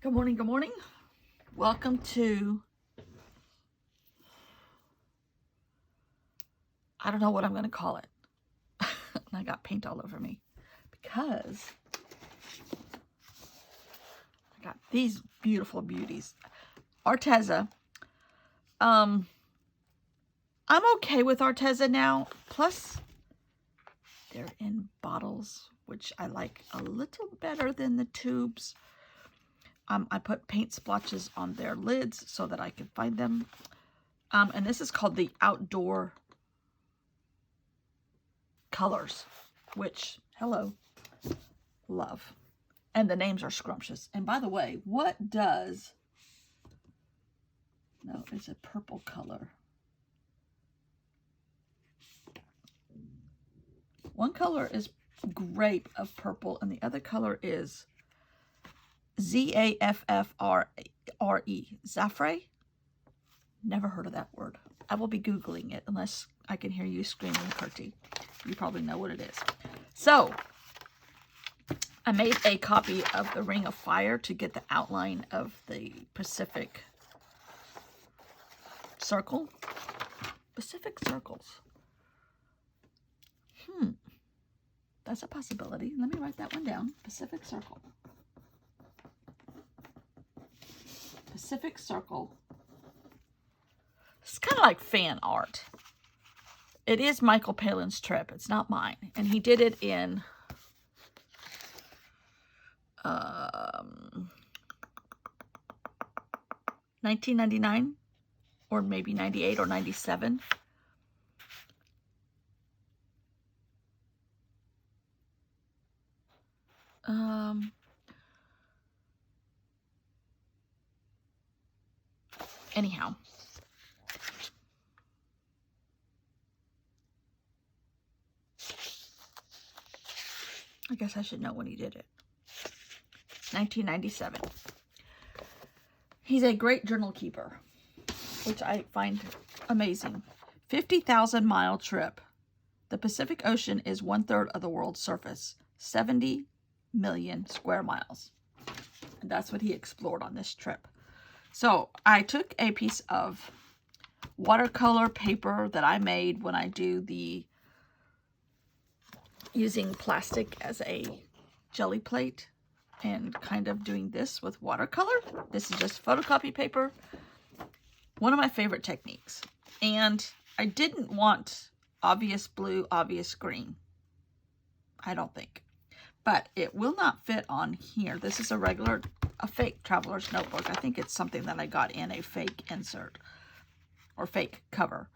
Good morning, good morning. Welcome to, I don't know what I'm going to call it. I got paint all over me because I got these beautiful beauties. Arteza. I'm okay with Arteza now. Plus, they're in bottles, which I like a little better than the tubes. I put paint splotches on their lids so that I could find them. And this is called the Outdoor Colors, which, hello, love. And the names are scrumptious. And by the way, what does... No, it's a purple color. One color is grape of purple, and the other color is Z-A-F-F-R-E. Zafre? Never heard of that word. I will be Googling it unless I can hear you screaming, Curti. You probably know what it is. So, I made a copy of the Ring of Fire to get the outline of the Pacific Circle. Pacific Circles. That's a possibility. Let me write that one down. Pacific Circle. Pacific Circle. It's kind of like fan art. It is Michael Palin's trip. It's not mine. And he did it in 1999 or maybe 98 or 97. Anyhow. I guess I should know when he did it. 1997. He's a great journal keeper, which I find amazing. 50,000-mile trip. The Pacific Ocean is 1/3 of the world's surface. 70 million square miles. And that's what he explored on this trip. So I took a piece of watercolor paper that I made when I do the using plastic as a jelly plate and kind of doing this with watercolor. This is just photocopy paper. One of my favorite techniques. And I didn't want obvious blue, obvious green. I don't think. But it will not fit on here. This is a fake traveler's notebook. I think it's something that I got in a fake insert or fake cover.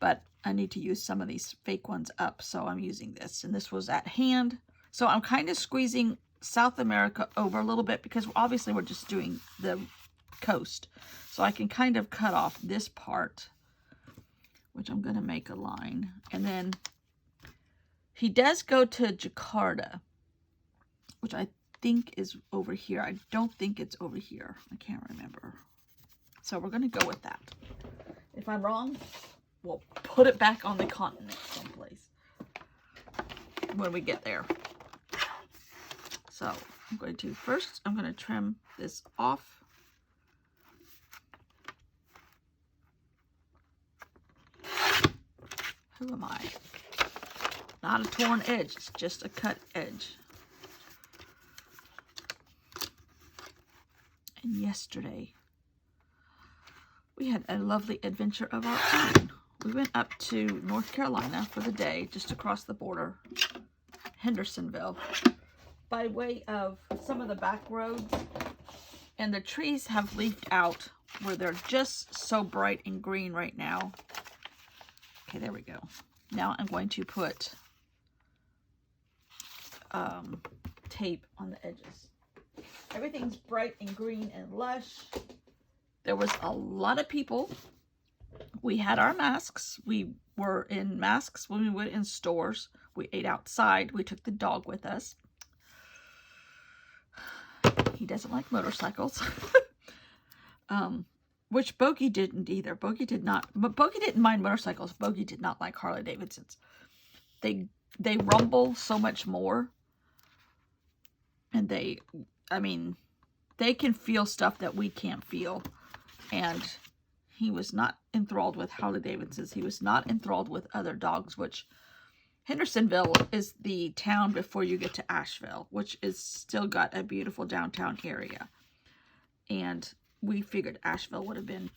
But I need to use some of these fake ones up, so I'm using this. And this was at hand. So I'm kind of squeezing South America over a little bit because obviously we're just doing the coast. So I can kind of cut off this part, which I'm going to make a line. And then he does go to Jakarta, which I think is over here. I don't think it's over here. I can't remember. So we're going to go with that. If I'm wrong, we'll put it back on the continent someplace when we get there. So I'm going to first, I'm going to trim this off. Who am I? Not a torn edge, it's just a cut edge. And yesterday, we had a lovely adventure of our own. We went up to North Carolina for the day, just across the border, Hendersonville, by way of some of the back roads. And the trees have leafed out where they're just so bright and green right now. Okay, there we go. Now I'm going to put tape on the edges. Everything's bright and green and lush. There was a lot of people. We had our masks. We were in masks when we went in stores. We ate outside. We took the dog with us. He doesn't like motorcycles. Which Bogey didn't either. Bogey did not. But Bogey didn't mind motorcycles. Bogey did not like Harley Davidsons. They rumble so much more. And they can feel stuff that we can't feel. And he was not enthralled with Harley Davidsons. He was not enthralled with other dogs, which Hendersonville is the town before you get to Asheville, which is still got a beautiful downtown area. And we figured Asheville would have been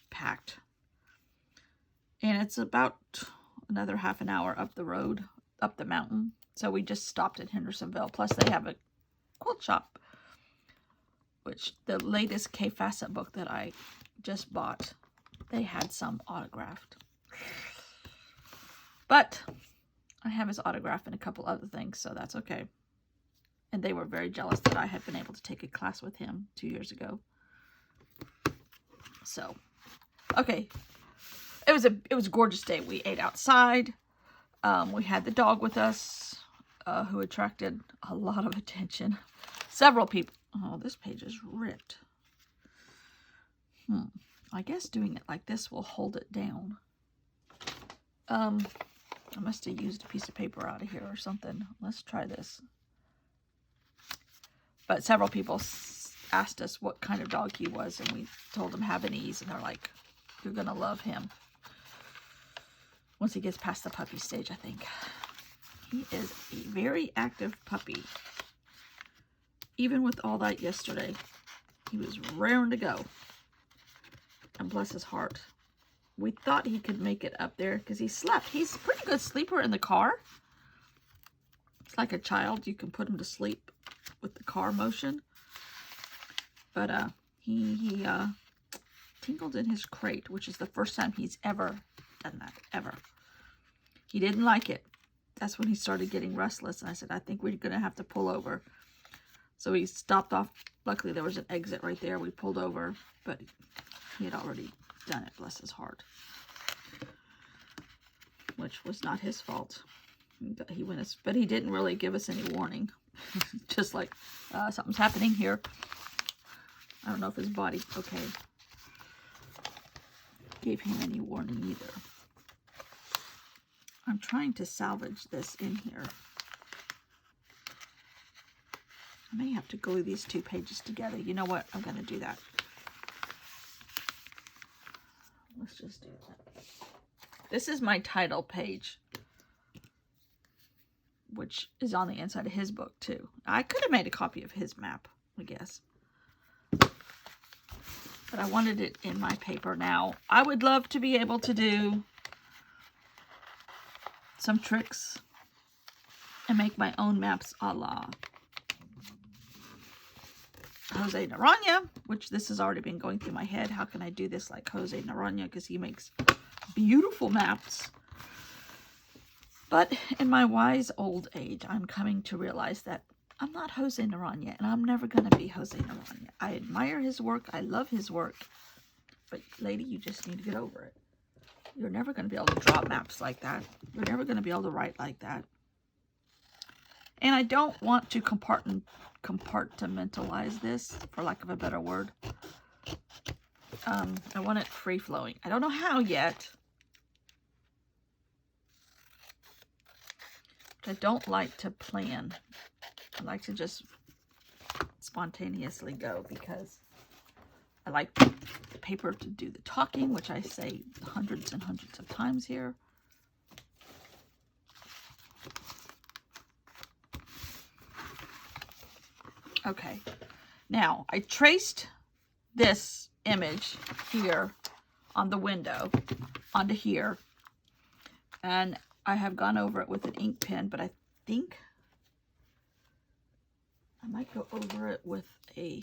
packed. And it's about another half an hour up the road, up the mountain. So we just stopped at Hendersonville. Plus they have a quilt shop, which the latest Kay Fassett book that I just bought, they had some autographed. But I have his autograph and a couple other things, so that's okay. And they were very jealous that I had been able to take a class with him 2 years ago. So, okay. It was a gorgeous day. We ate outside. We had the dog with us, who attracted a lot of attention. Several people. Oh, this page is ripped. I guess doing it like this will hold it down. I must have used a piece of paper out of here or something. Let's try this. But several people asked us what kind of dog he was, and we told them Havanese, and they're like, you're going to love him. Once he gets past the puppy stage, I think. He is a very active puppy. Even with all that yesterday, he was raring to go. And bless his heart. We thought he could make it up there because he slept. He's a pretty good sleeper in the car. It's like a child. You can put him to sleep with the car motion. But he tingled in his crate, which is the first time he's ever done that, ever. He didn't like it. That's when he started getting restless. And I said, I think we're going to have to pull over. So he stopped off. Luckily, there was an exit right there. We pulled over, but he had already done it, bless his heart. Which was not his fault. He went, but he didn't really give us any warning. Just like, something's happening here. I don't know if his body, okay, gave him any warning either. I'm trying to salvage this in here. I may have to glue these two pages together. You know what? I'm going to do that. Let's just do that. This is my title page, which is on the inside of his book too. I could have made a copy of his map, I guess. But I wanted it in my paper now. I would love to be able to do some tricks and make my own maps a la Jose Naranja, which this has already been going through my head. How can I do this like Jose Naranja? Because he makes beautiful maps. But in my wise old age, I'm coming to realize that I'm not Jose Naranja, and I'm never going to be Jose Naranja. I admire his work. I love his work. But lady, you just need to get over it. You're never going to be able to draw maps like that. You're never going to be able to write like that. And I don't want to compartmentalize this, for lack of a better word. I want it free-flowing. I don't know how yet. But I don't like to plan. I like to just spontaneously go because I like the paper to do the talking, which I say hundreds and hundreds of times here. Okay, now I traced this image here on the window onto here, and I have gone over it with an ink pen, but I think I might go over it with a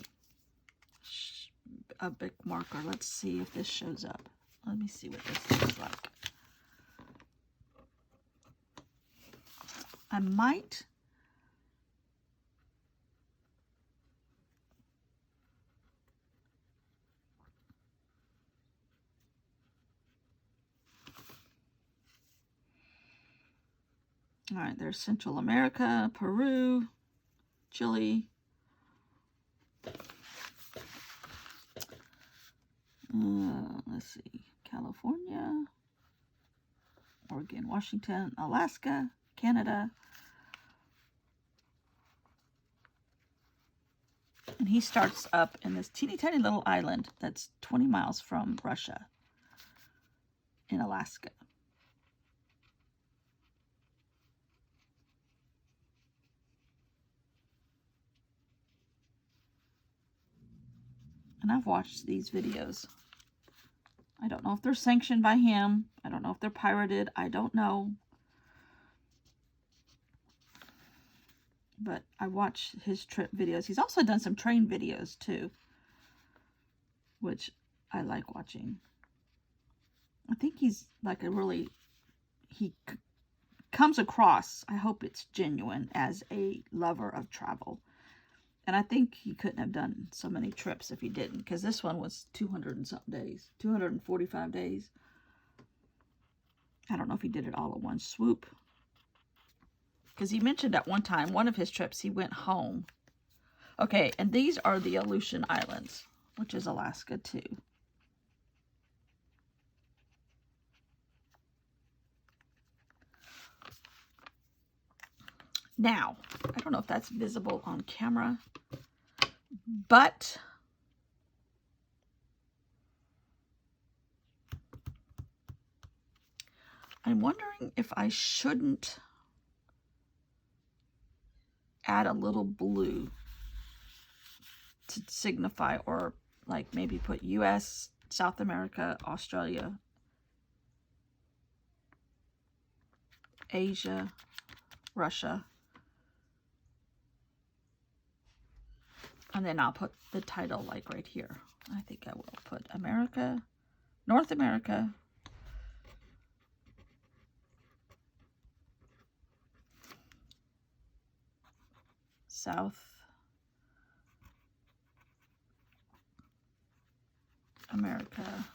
big marker. Let's see if this shows up. Let me see what this looks like. I might all right, there's Central America, Peru, Chile. Let's see, California, Oregon, Washington, Alaska, Canada, And he starts up in this teeny tiny little island that's 20 miles from Russia in Alaska. And I've watched these videos. I don't know if they're sanctioned by him. I don't know if they're pirated. I don't know. But I watch his trip videos. He's also done some train videos too, which I like watching. I think he's like a really, he comes across, I hope it's genuine, as a lover of travel. And I think he couldn't have done so many trips if he didn't, because this one was 200 and something days, 245 days. I don't know if he did it all at one swoop. Because he mentioned at one time, one of his trips, he went home. Okay, and these are the Aleutian Islands, which is Alaska too. Now, I don't know if that's visible on camera, but I'm wondering if I shouldn't add a little blue to signify, or like maybe put US, South America, Australia, Asia, Russia. And then I'll put the title like right here. I think I will put America, North America, South America,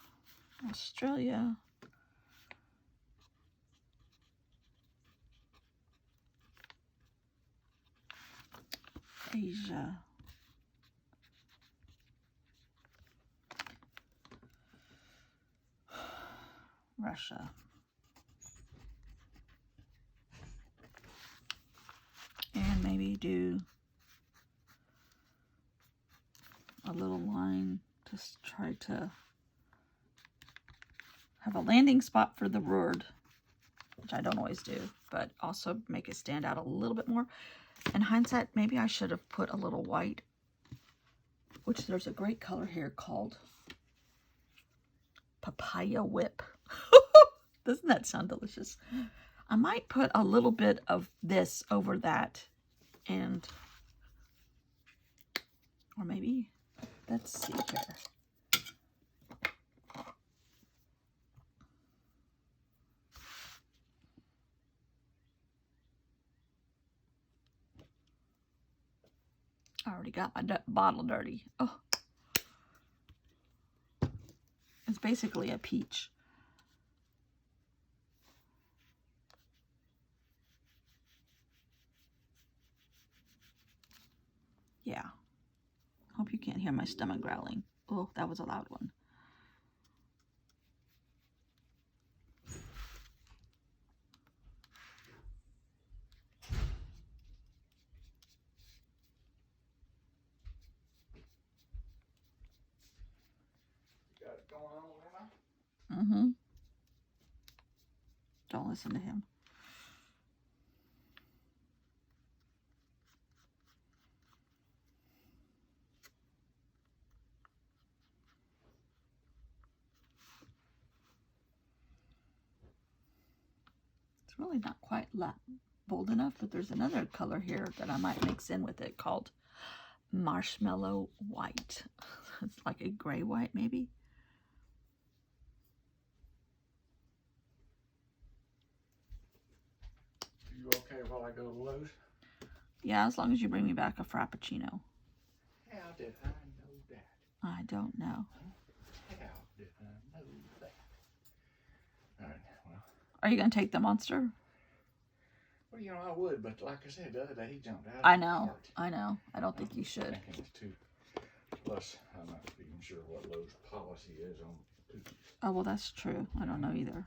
Australia, Asia, Russia, and maybe do a little line to try to have a landing spot for the word, which I don't always do, but also make it stand out a little bit more. In hindsight, maybe I should have put a little white, which there's a great color here called Papaya Whip. Doesn't that sound delicious? I might put a little bit of this over that, and, or maybe, let's see here. I already got my bottle dirty. Oh, it's basically a peach. Yeah. Hope you can't hear my stomach growling. Oh, that was a loud one. Got it going on there now? Mm-hmm. Don't listen to him. It's really not quite bold enough, but there's another color here that I might mix in with it called Marshmallow White. It's like a gray white, maybe. You okay while I go to Lowe's? Yeah, as long as you bring me back a Frappuccino. How did I know that? I don't know. How did I know that? All right, well. Are you going to take the Monster? Well, you know, I would, but like I said, the other day he jumped out of I the know. cart. I know. I don't think you should. Thinking it's too. Plus, I'm not even sure what Lowe's policy is on cookies. Oh, well, that's true. I don't know either.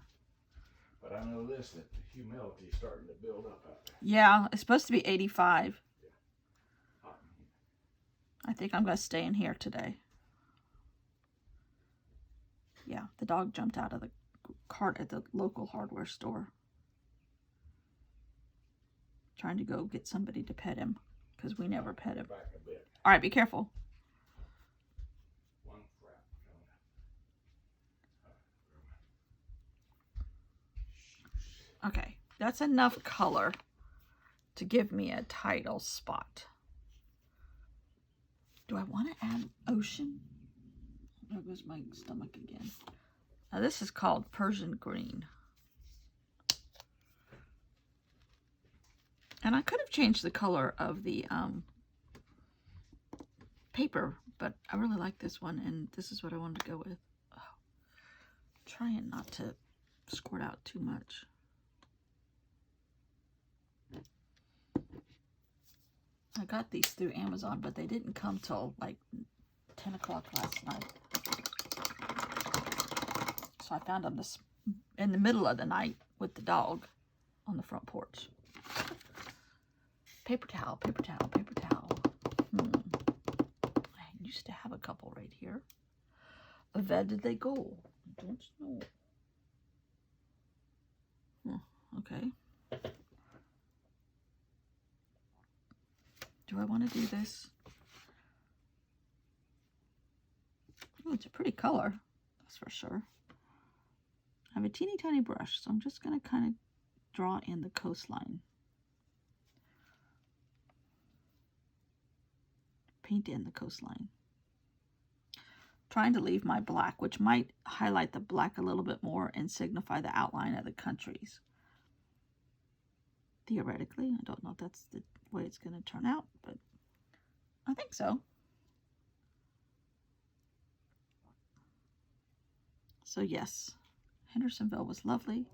But I know this, that the humidity is starting to build up out there. Yeah, it's supposed to be 85. Yeah. Hot in here. I think I'm going to stay in here today. Yeah, the dog jumped out of the cart at the local hardware store. Trying to go get somebody to pet him because we never pet him. All right, be careful. Okay, that's enough color to give me a title spot. Do I want to add ocean? There goes my stomach again. Now this is called Persian green. And I could have changed the color of the paper, but I really like this one, and this is what I wanted to go with. Oh, trying not to squirt out too much. I got these through Amazon, but they didn't come till like 10 o'clock last night. So I found them in the middle of the night with the dog on the front porch. Paper towel, paper towel, paper towel. I used to have a couple right here. Where did they go? I don't know. Okay. Do I want to do this? Oh, it's a pretty color, that's for sure. I have a teeny tiny brush, so I'm just going to kind of draw in the coastline. Paint in the coastline. Trying to leave my black, which might highlight the black a little bit more and signify the outline of the countries. Theoretically, I don't know if that's the way it's going to turn out, but I think so. So yes, Hendersonville was lovely.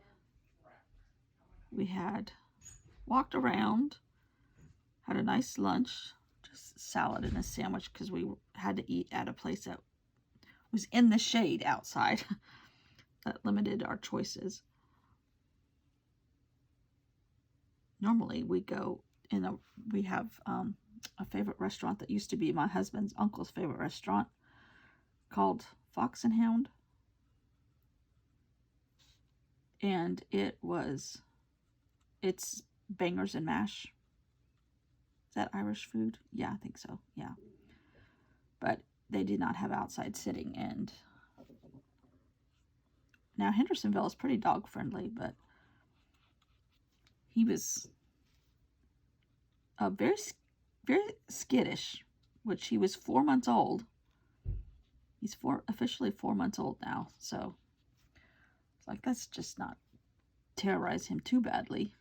We had walked around, had a nice lunch, just salad and a sandwich because we had to eat at a place that was in the shade outside. That limited our choices. Normally we go we have a favorite restaurant that used to be my husband's uncle's favorite restaurant called Fox and Hound. And it's bangers and mash. Is that Irish food? Yeah, I think so. Yeah. But they did not have outside sitting. And now Hendersonville is pretty dog friendly, but he was very, very skittish, which he was 4 months old. He's officially 4 months old now, so it's like, let's just not terrorize him too badly.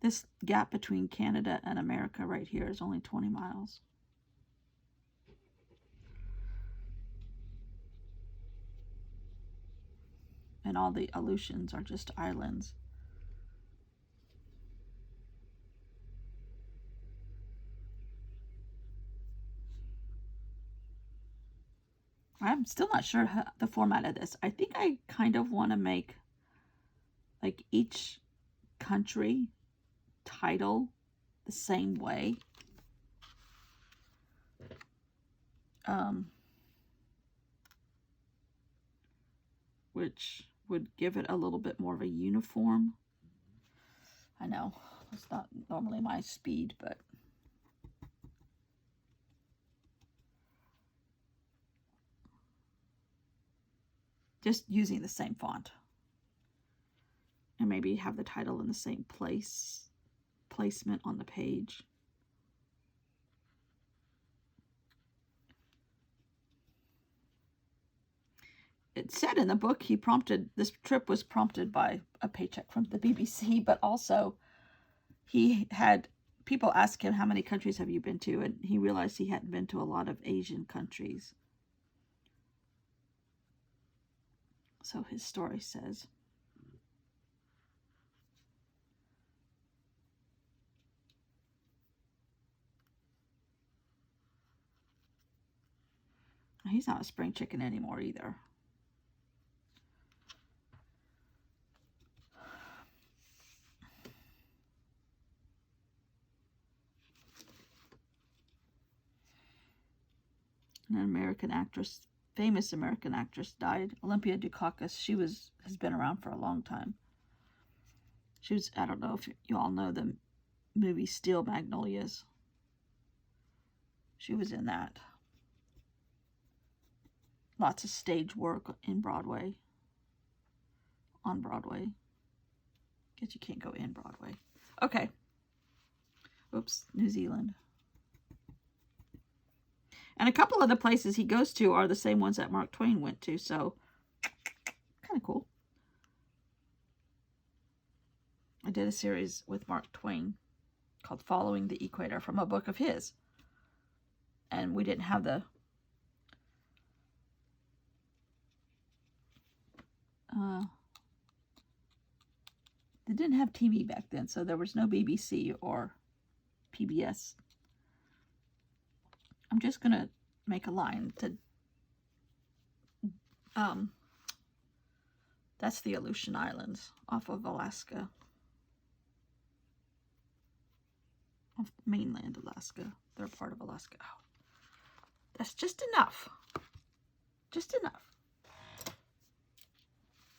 This gap between Canada and America right here is only 20 miles. And all the Aleutians are just islands. I'm still not sure the format of this. I think I kind of want to make like each country title the same way. Which would give it a little bit more of a uniform. I know, it's not normally my speed, but just using the same font. And maybe have the title in the same placement on the page. It said in the book this trip was prompted by a paycheck from the BBC, but also he had people ask him, how many countries have you been to? And he realized he hadn't been to a lot of Asian countries. So his story says. He's not a spring chicken anymore either. An American actress, famous American actress, died. Olympia Dukakis. She has been around for a long time. She was, I don't know if you all know the movie Steel Magnolias. She was in that. Lots of stage work in Broadway. On Broadway. Guess you can't go in Broadway. Okay. Oops, New Zealand. And a couple of the places he goes to are the same ones that Mark Twain went to, so kind of cool. I did a series with Mark Twain called Following the Equator from a book of his. And we didn't have the they didn't have TV back then, so there was no BBC or PBS. I'm just going to make a line to, that's the Aleutian Islands off of Alaska. Off mainland Alaska. They're part of Alaska. Oh, that's just enough. Just enough.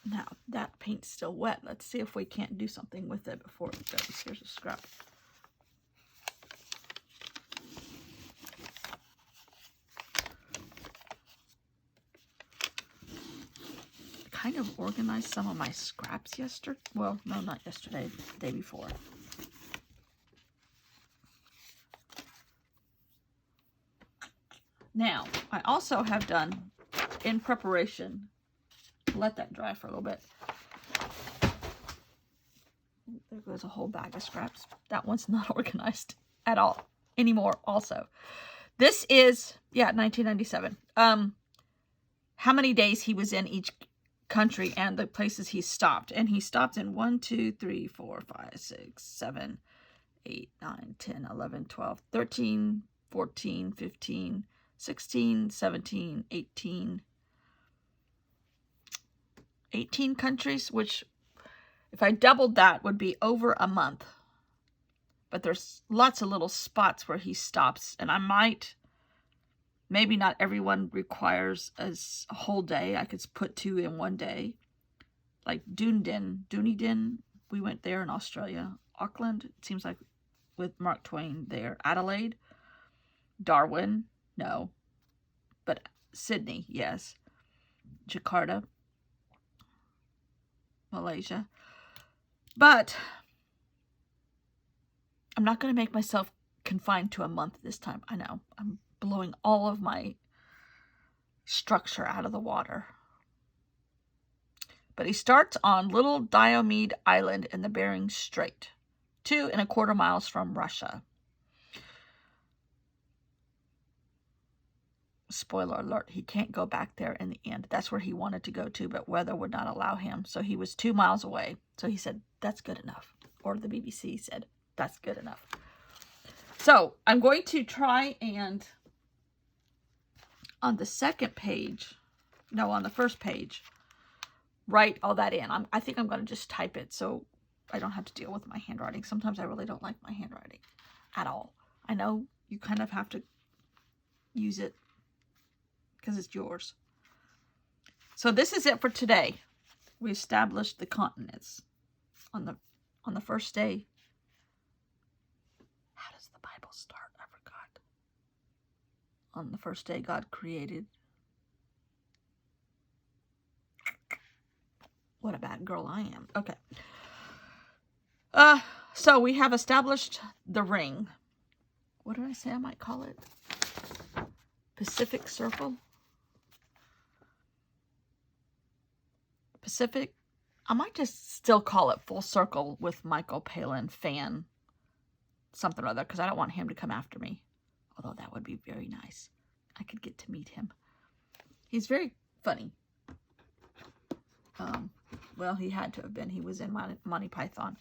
Now, that paint's still wet. Let's see if we can't do something with it before it goes. Here's a scrap. Kind of organized some of my scraps yesterday. Well, no, not yesterday. The day before. Now, I also have done, in preparation, let that dry for a little bit. There goes a whole bag of scraps. That one's not organized at all anymore also. This is, yeah, 1997. How many days he was in each country and the places he stopped. And he stopped in 1, 2, 3, 4, 5, 6, 7, 8, 9, 10, 11, 12, 13, 14, 15, 16, 17, 18. 18 countries, which if I doubled that would be over a month. But there's lots of little spots where he stops. And I might, maybe not everyone requires a whole day. I could put 2 in one day. Like Dunedin, we went there in Australia. Auckland, it seems like with Mark Twain there. Adelaide, Darwin, no. But Sydney, yes. Jakarta, Malaysia. But I'm not going to make myself confined to a month this time. I know. I'm blowing all of my structure out of the water. But he starts on Little Diomede Island in the Bering Strait, 2¼ miles from Russia. Spoiler alert, he can't go back there in the end. That's where he wanted to go to, but weather would not allow him. So he was 2 miles away. So he said, that's good enough. Or the BBC said, that's good enough. So I'm going to try and on the second page, no, on the first page, write all that in. I think I'm going to just type it so I don't have to deal with my handwriting. Sometimes I really don't like my handwriting at all. I know you kind of have to use it because it's yours. So this is it for today. We established the continents on the first day. How does the Bible start? I forgot. On the first day, God created. What a bad girl I am. Okay. So we have established the ring. What did I say I might call it? Pacific Circle? Pacific? I might just still call it Full Circle with Michael Palin fan something or other, because I don't want him to come after me. Although that would be very nice. I could get to meet him. He's very funny. Well, he had to have been. He was in Monty Python.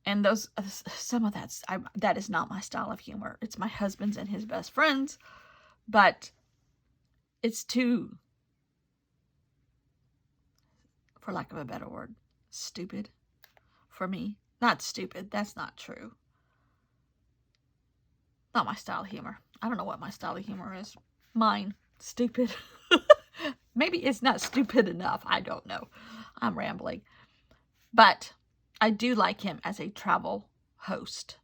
And those, some of that is not my style of humor. It's my husband's and his best friends. But it's too, for lack of a better word, stupid for me. Not stupid. That's not true. Not my style of humor. I don't know what my style of humor is. mine. Stupid. Maybe it's not stupid enough. I don't know. I'm rambling. But I do like him as a travel host.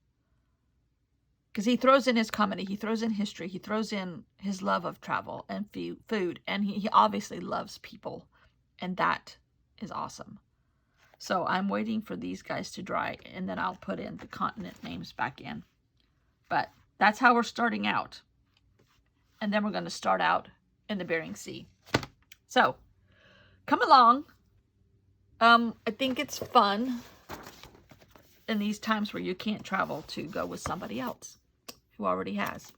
Because he throws in his comedy, he throws in history, he throws in his love of travel and food. And he obviously loves people. And that is awesome. So I'm waiting for these guys to dry, and then I'll put in the continent names back in. But that's how we're starting out. And then we're going to start out in the Bering Sea. So, come along. I think it's fun in these times where you can't travel to go with somebody else who already has.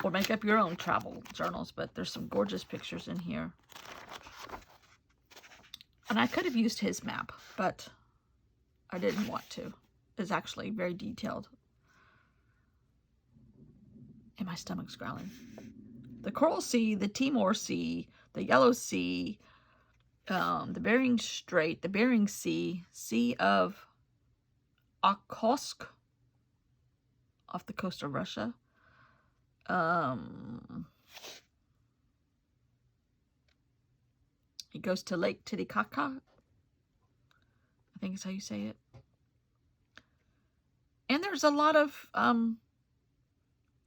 Or make up your own travel journals. But there's some gorgeous pictures in here. And I could have used his map, but I didn't want to. It's actually very detailed. And my stomach's growling. The Coral Sea, the Timor Sea, the Yellow Sea, the Bering Strait, the Bering Sea, Sea of Okhotsk, off the coast of Russia. It goes to Lake Titicaca. I think is how you say it. And there's a lot of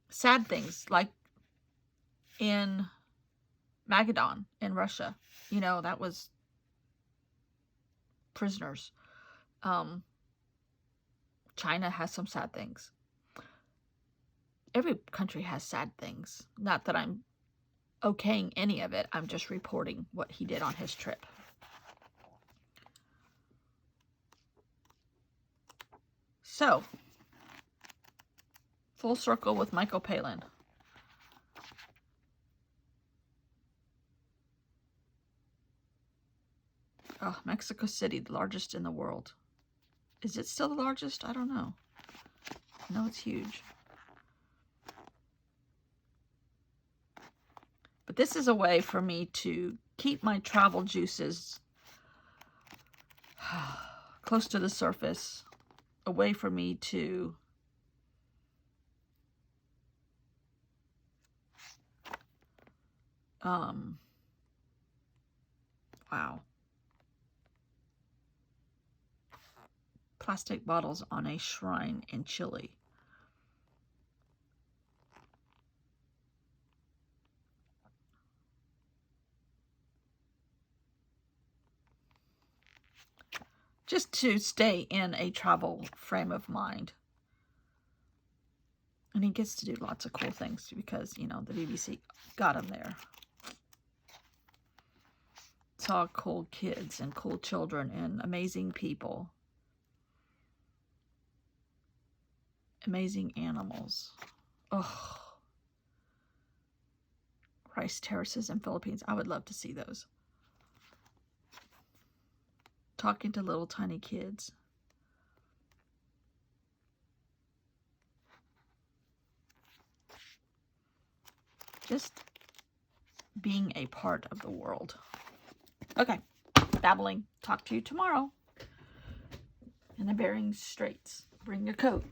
sad things, like in Magadan in Russia. You know, that was prisoners. China has some sad things. Every country has sad things. Not that I'm okaying any of it. I'm just reporting what he did on his trip. So, full circle with Michael Palin. Oh, Mexico City, the largest in the world. Is it still the largest? I don't know. I know it's huge. But this is a way for me to keep my travel juices close to the surface. A way for me to wow. Plastic bottles on a shrine in Chile. Just to stay in a travel frame of mind. And he gets to do lots of cool things because, you know, the BBC got him there. Saw cool kids and cool children and amazing people. Amazing animals. Oh. Rice terraces in Philippines. I would love to see those. Talking to little tiny kids. Just being a part of the world. Okay, babbling. Talk to you tomorrow in the Bering Straits. Bring your coat.